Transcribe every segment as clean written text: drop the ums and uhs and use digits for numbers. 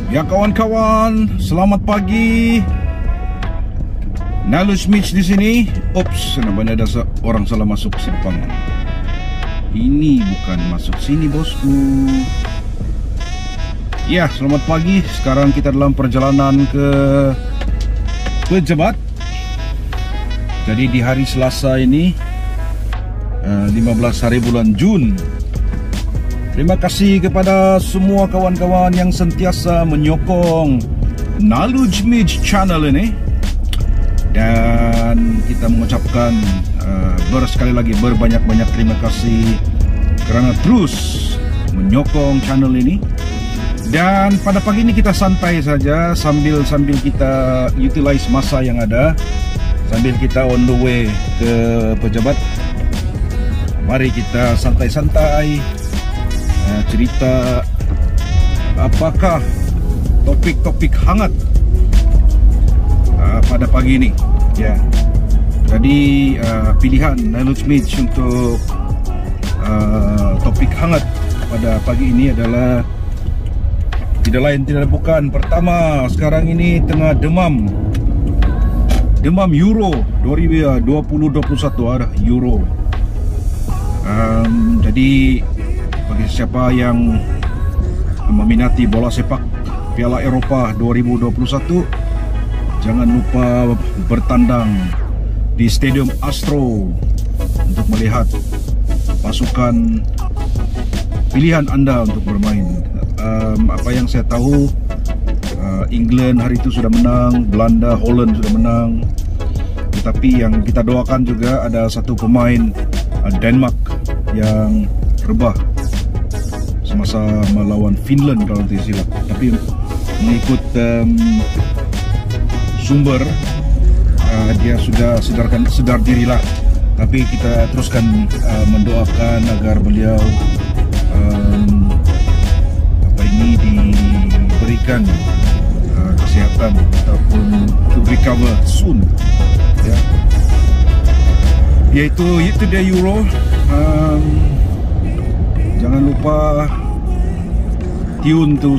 Ya kawan-kawan, selamat pagi. Nalus Mitch di sini. Ops, namanya ada orang salah masuk simpang. Ini bukan masuk sini, bosku. Ya, selamat pagi. Sekarang kita dalam perjalanan ke Pejabat. Jadi di hari Selasa ini 15 hari bulan Jun. Terima kasih kepada semua kawan-kawan yang sentiasa menyokong Nalus Mitch channel ini. Dan kita mengucapkan sekali lagi berbanyak-banyak terima kasih kerana terus menyokong channel ini. Dan pada pagi ini kita santai saja sambil kita utilize masa yang ada, sambil kita on the way ke Pejabat. Mari kita santai-santai cerita apakah topik-topik hangat pada pagi ini. Ya, jadi pilihan Nalus Mitch untuk topik hangat pada pagi ini adalah tidak lain tidak bukan. Pertama, sekarang ini tengah demam Euro 2021 ada Euro. Jadi bagi siapa yang meminati bola sepak Piala Eropah 2021, jangan lupa bertandang di Stadium Astro untuk melihat pasukan pilihan anda untuk bermain. Apa yang saya tahu, England hari itu sudah menang, Belanda, Holland sudah menang. Tetapi yang kita doakan juga ada satu pemain Denmark yang rebah semasa melawan Finland kalau tidak silap. Tapi mengikut sumber dia sudah sedar dirilah. Tapi kita teruskan mendoakan agar beliau diberikan kesihatan ataupun to recover soon. Ya. Yaitu dia Euro. Jangan lupa tune to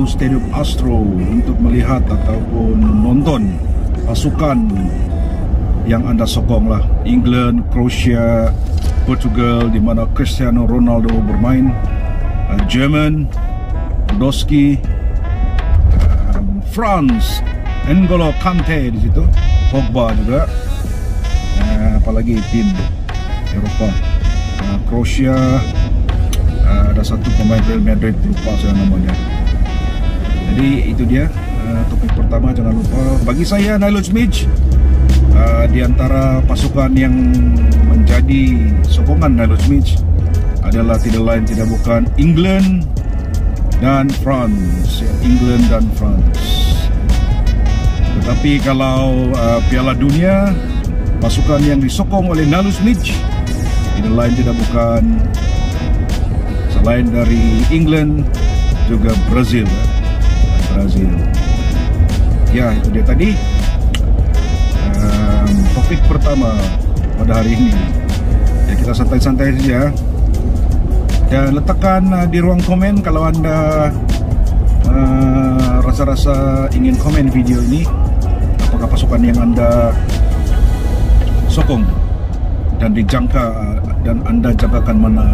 Stadium Astro untuk melihat ataupun nonton pasukan yang anda sokong lah. England, Croatia, Portugal di mana Cristiano Ronaldo bermain, Jerman, Lewandowski, France, N'Golo Kante di situ, Pogba juga, apalagi tim Eropa, Croatia, ada satu pemain Real Madrid, lupa saya namanya. Jadi itu dia topik pertama. Jangan lupa, bagi saya Nalus Mitch, di antara pasukan yang menjadi sokongan Nalus Mitch adalah tidak lain tidak bukan England dan France. England dan France. Tetapi kalau Piala Dunia, pasukan yang disokong oleh Nalus Mitch tidak lain tidak bukan selain dari England juga Brazil. Ya, itu dia tadi topik pertama pada hari ini. Ya, kita santai-santai saja. Dan letakkan di ruang komen kalau anda rasa-rasa ingin komen video ini, apakah pasukan yang anda sokong dan dijangka dan anda jangkakan mana,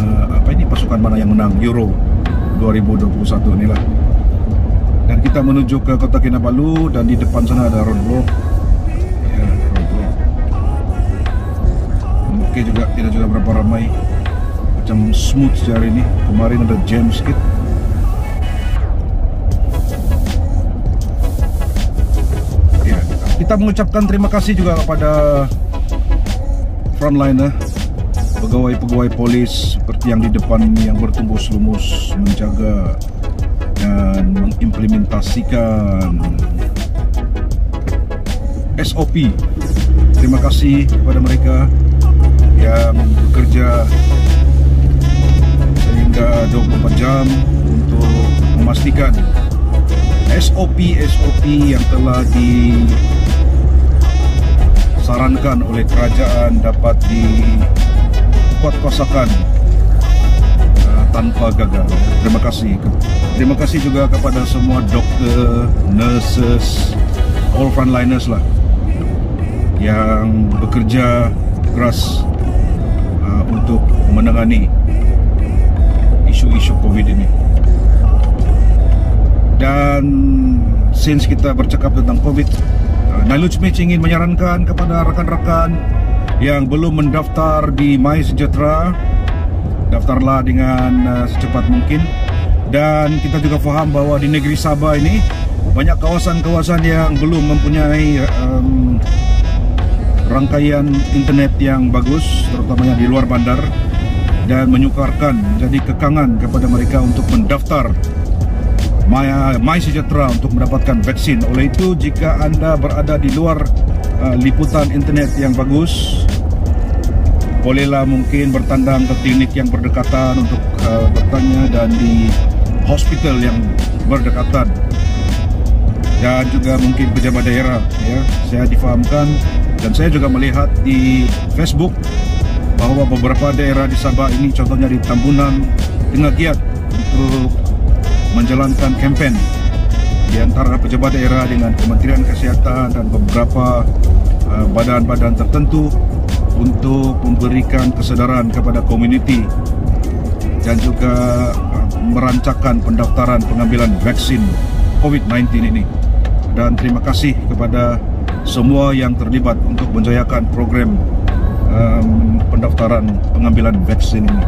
pasukan mana yang menang Euro 2021 inilah. Dan kita menuju ke Kota Kinabalu dan di depan sana ada roadblock. Ya, roadblock. Oke juga, tidak juga berapa ramai. Macam smooth hari ini. Kemarin ada jam sedikit. Ya, kita mengucapkan terima kasih juga kepada frontliner, pegawai-pegawai polis seperti yang di depan yang bertumbus lumus menjaga dan mengimplementasikan SOP. Terima kasih kepada mereka yang bekerja sehingga 24 jam untuk memastikan SOP yang telah disarankan oleh kerajaan dapat dikuatkuasakan tanpa gagal. Terima kasih. Terima kasih juga kepada semua dokter, nurses, all frontliners lah yang bekerja keras untuk menangani isu-isu COVID ini. Dan since kita bercakap tentang COVID, Nailuchmich ingin menyarankan kepada rakan-rakan yang belum mendaftar di MySejahtera, daftarlah dengan secepat mungkin. Dan kita juga faham bahwa di negeri Sabah ini banyak kawasan-kawasan yang belum mempunyai rangkaian internet yang bagus, terutamanya di luar bandar, dan menyukarkan jadi kekangan kepada mereka untuk mendaftar MySejahtera untuk mendapatkan vaksin. Oleh itu, jika anda berada di luar liputan internet yang bagus, bolehlah mungkin bertandang ke klinik yang berdekatan untuk bertanya, dan di hospital yang berdekatan, dan juga mungkin pejabat daerah. Ya, saya difahamkan dan saya juga melihat di Facebook bahwa beberapa daerah di Sabah ini, contohnya di Tambunan, tengah giat untuk menjalankan kempen di antara pejabat daerah dengan Kementerian Kesihatan dan beberapa badan-badan tertentu untuk memberikan kesedaran kepada komuniti dan juga merancangkan pendaftaran pengambilan vaksin COVID-19 ini. Dan terima kasih kepada semua yang terlibat untuk menjayakan program pendaftaran pengambilan vaksin ini.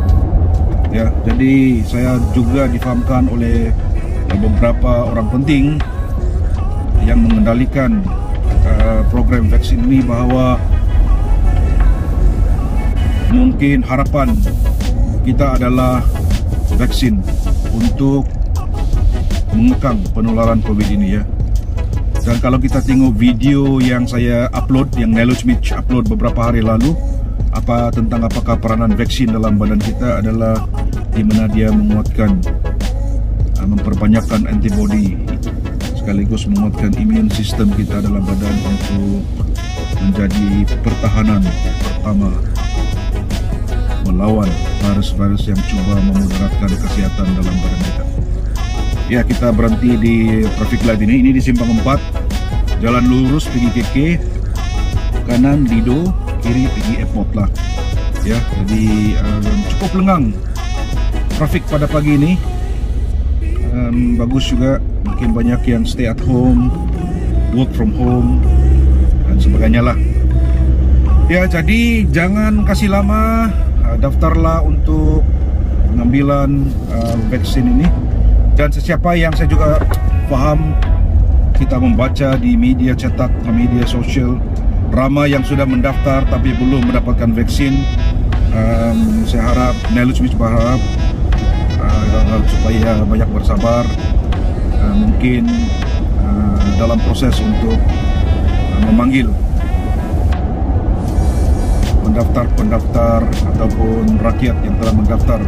Ya, jadi saya juga difahamkan oleh beberapa orang penting yang mengendalikan program vaksin ini bahwa mungkin harapan kita adalah vaksin untuk mengekang penularan COVID ini, ya. Dan kalau kita tengok video yang saya upload, yang Nailuchmich upload beberapa hari lalu, apakah peranan vaksin dalam badan kita adalah di mana dia menguatkan, memperbanyakkan antibodi, sekaligus menguatkan imun sistem kita dalam badan untuk menjadi pertahanan pertama melawan virus-virus yang cuba memudaratkan kesihatan dalam badan kita. Ya, kita berhenti di traffic light ini di Simpang 4, jalan lurus pergi KK, kanan Lido, kiri pergi airport lah. Ya, jadi cukup lengang trafik pada pagi ini. Bagus juga, mungkin banyak yang stay at home, work from home, dan sebagainya lah. Ya, jadi jangan kasih lama, daftarlah untuk pengambilan vaksin ini. Dan sesiapa yang saya juga faham, kita membaca di media cetak, media sosial, ramai yang sudah mendaftar tapi belum mendapatkan vaksin. Saya harap, Nailuchmich berharap supaya banyak bersabar, mungkin dalam proses untuk memanggil pendaftar ataupun rakyat yang telah mendaftar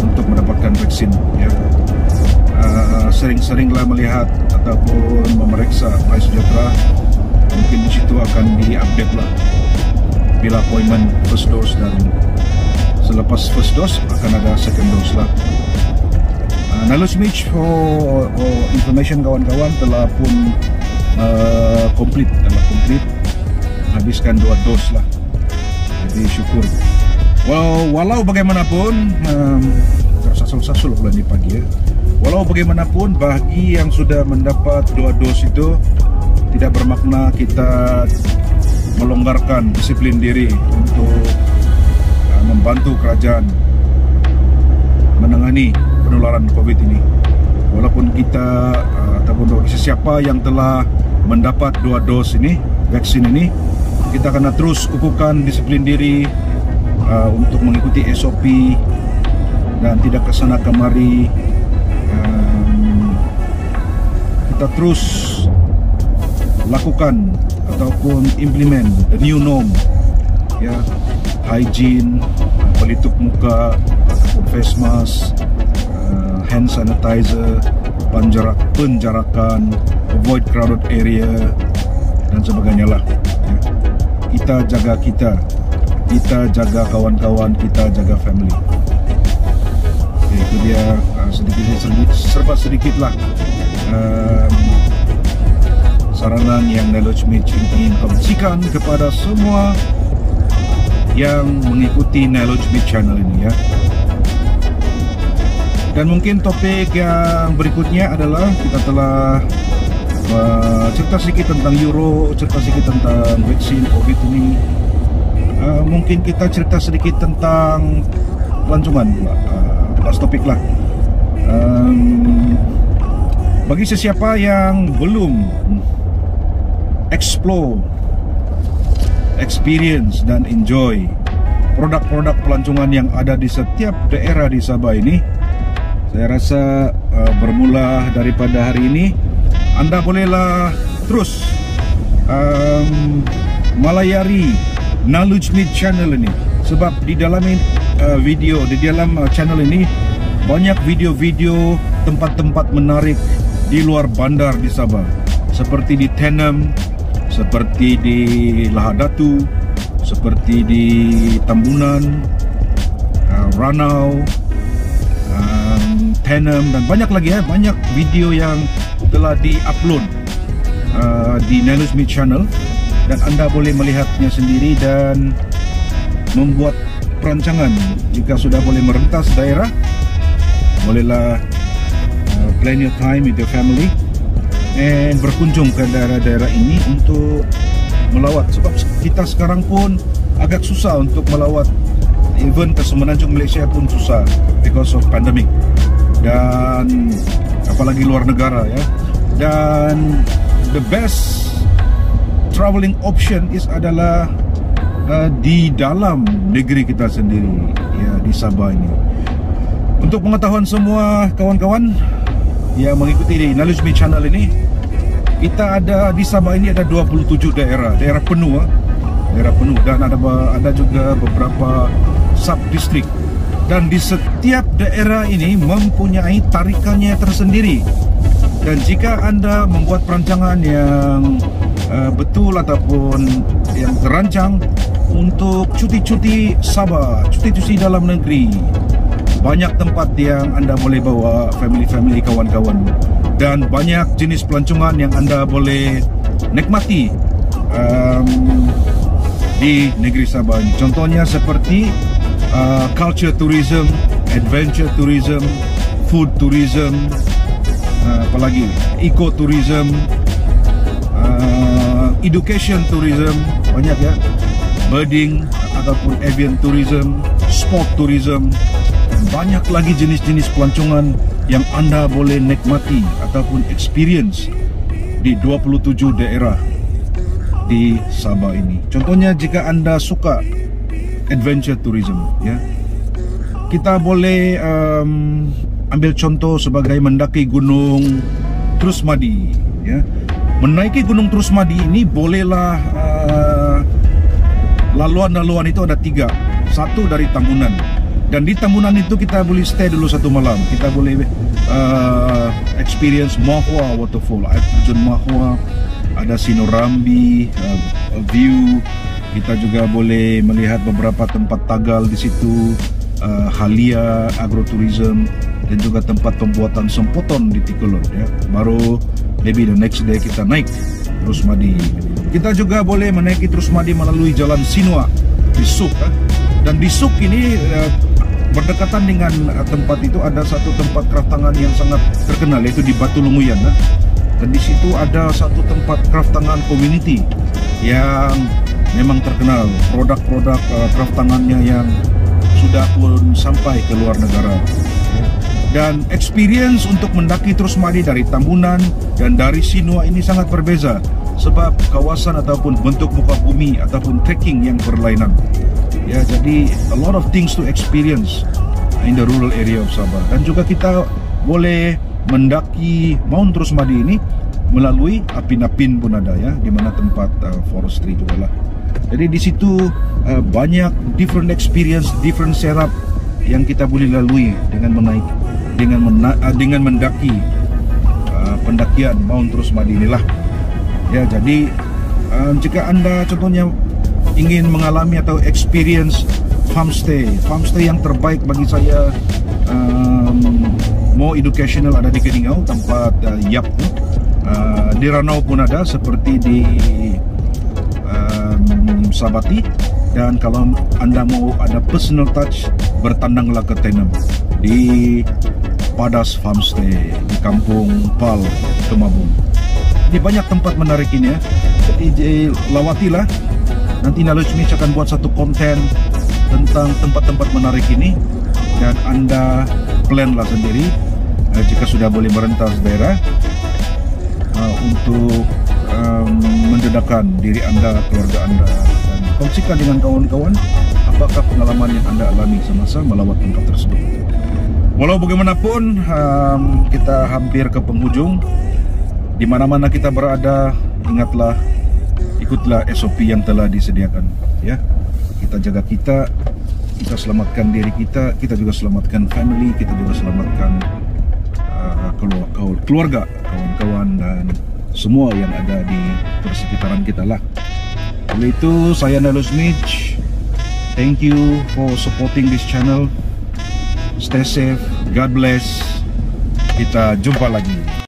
untuk mendapatkan vaksin, ya. Sering-seringlah melihat ataupun memeriksa MySejahtera, mungkin di situ akan diupdate lah bila appointment first dose, dan selepas first dose akan ada second dose lah. Nailuchmich for information kawan-kawan telah pun komplit habiskan 2 dos lah. Jadi syukur. Walau bagaimanapun, sasul-sasul pula di pagi, ya. Walau bagaimanapun, bagi yang sudah mendapat 2 dos itu tidak bermakna kita melonggarkan disiplin diri untuk membantu kerajaan menangani penularan COVID ini. Walaupun kita ataupun sesiapa yang telah mendapat 2 dos ini, vaksin ini, kita akan terus kukuhkan disiplin diri untuk mengikuti SOP dan tidak kesana kemari. Kita terus lakukan ataupun implement the new norm, ya, hygiene, pelitup muka ataupun face mask, hand sanitizer, penjarakan, avoid crowded area, dan sebagainya lah, ya. Kita jaga kawan-kawan, kita jaga family. Itu dia sedikit lah saranan yang Knowledge Meet ingin kongsikan kepada semua yang mengikuti Knowledge Meet channel ini ya. Dan mungkin topik yang berikutnya adalah kita telah cerita sedikit tentang Euro, cerita sedikit tentang vaksin COVID ini. Mungkin kita cerita sedikit tentang pelancongan pula. Last topik lah. Bagi sesiapa yang belum explore, experience dan enjoy produk-produk pelancongan yang ada di setiap daerah di Sabah ini, saya rasa bermula daripada hari ini Anda bolehlah terus melayari Knowledge Meet channel ini, sebab di dalam channel ini banyak video-video tempat-tempat menarik di luar bandar di Sabah, seperti di Tenem, seperti di Lahadatu, seperti di Tambunan, Ranau, Tenem, dan banyak lagi ya. Banyak video yang telah di-upload di Knowledge Meet channel, dan Anda boleh melihatnya sendiri dan membuat perancangan. Jika sudah boleh merentas daerah, bolehlah plan your time with your family and berkunjung ke daerah-daerah ini untuk melawat, sebab kita sekarang pun agak susah untuk melawat. Even ke Semenanjung Malaysia pun susah because of pandemic, dan apalagi luar negara ya. Dan the best traveling option adalah di dalam negeri kita sendiri ya, di Sabah ini. Untuk pengetahuan semua kawan-kawan yang mengikuti di Knowledge Meet channel ini, kita ada di Sabah ini ada 27 daerah penuh, dan ada juga beberapa sub-distrik, dan di setiap daerah ini mempunyai tarikannya tersendiri. Dan jika Anda membuat perancangan yang betul ataupun yang terancang untuk cuti-cuti Sabah, cuti-cuti dalam negeri, banyak tempat yang Anda boleh bawa family-family, kawan-kawan, dan banyak jenis pelancongan yang Anda boleh nikmati di negeri Sabah ini. Contohnya seperti culture tourism, adventure tourism, food tourism, apalagi eco-tourism, education tourism, banyak ya, birding ataupun avian tourism, sport tourism. Banyak lagi jenis-jenis pelancongan yang Anda boleh nikmati ataupun experience di 27 daerah di Sabah ini. Contohnya jika Anda suka adventure tourism ya, kita boleh ambil contoh sebagai mendaki Gunung Terusmadi ya. Menaiki Gunung Terusmadi ini bolehlah laluan-laluan itu ada 3. Satu dari Tambunan, dan di Tambunan itu kita boleh stay dulu 1 malam. Kita boleh experience Mahua Waterfall, air terjun Mahua, ada Sinorambi view. Kita juga boleh melihat beberapa tempat tagal di situ, Halia agrotourism, dan juga tempat pembuatan sempoton di Tikulur ya. Baru maybe the next day kita naik Terusmadi. Kita juga boleh menaiki Terusmadi melalui Jalan Sinua di Suk dan di Suk ini berdekatan dengan tempat itu ada satu tempat kraftangan yang sangat terkenal, yaitu di Batu Lunguyan dan di situ ada satu tempat kraftangan community yang memang terkenal, produk-produk kraftangannya yang sudah pun sampai ke luar negara. Dan experience untuk mendaki Terusmadi dari Tambunan dan dari Sinua ini sangat berbeza, sebab kawasan ataupun bentuk muka bumi ataupun trekking yang berlainan ya. Jadi a lot of things to experience in the rural area of Sabah. Dan juga kita boleh mendaki Mount Terusmadi ini melalui Apin-Apin pun ada ya, di mana tempat forestry juga lah. Jadi di situ banyak different experience, different setup yang kita boleh lalui dengan menaik, dengan mendaki pendakian Mount Terusmadi inilah ya. Jadi jika Anda contohnya ingin mengalami atau experience farmstay yang terbaik bagi saya more educational ada di Keningau, tempat YAP. Di Ranau pun ada, seperti di Sabati. Dan kalau anda mau ada personal touch, bertandanglah ke Tenem di Padas Farmstay di Kampung Pal, Temabung. Ini banyak tempat menarik ini ya. Jadi lawatilah. Nanti Knowledge Mitch akan buat satu konten tentang tempat-tempat menarik ini, dan anda planlah sendiri jika sudah boleh merentas daerah untuk mendedahkan diri anda, keluarga anda, dan kongsikan dengan kawan-kawan apakah pengalaman yang anda alami semasa melawat tempat tersebut. Walau bagaimanapun, kita hampir ke penghujung. Di mana-mana kita berada, ingatlah, ikutlah SOP yang telah disediakan. Ya, kita jaga kita selamatkan diri kita juga selamatkan family, kita juga selamatkan keluarga, kawan-kawan, dan semua yang ada di persekitaran kita lah. Oleh itu, saya Knowledge Mitch. Thank you for supporting this channel. Stay safe, God bless. Kita jumpa lagi.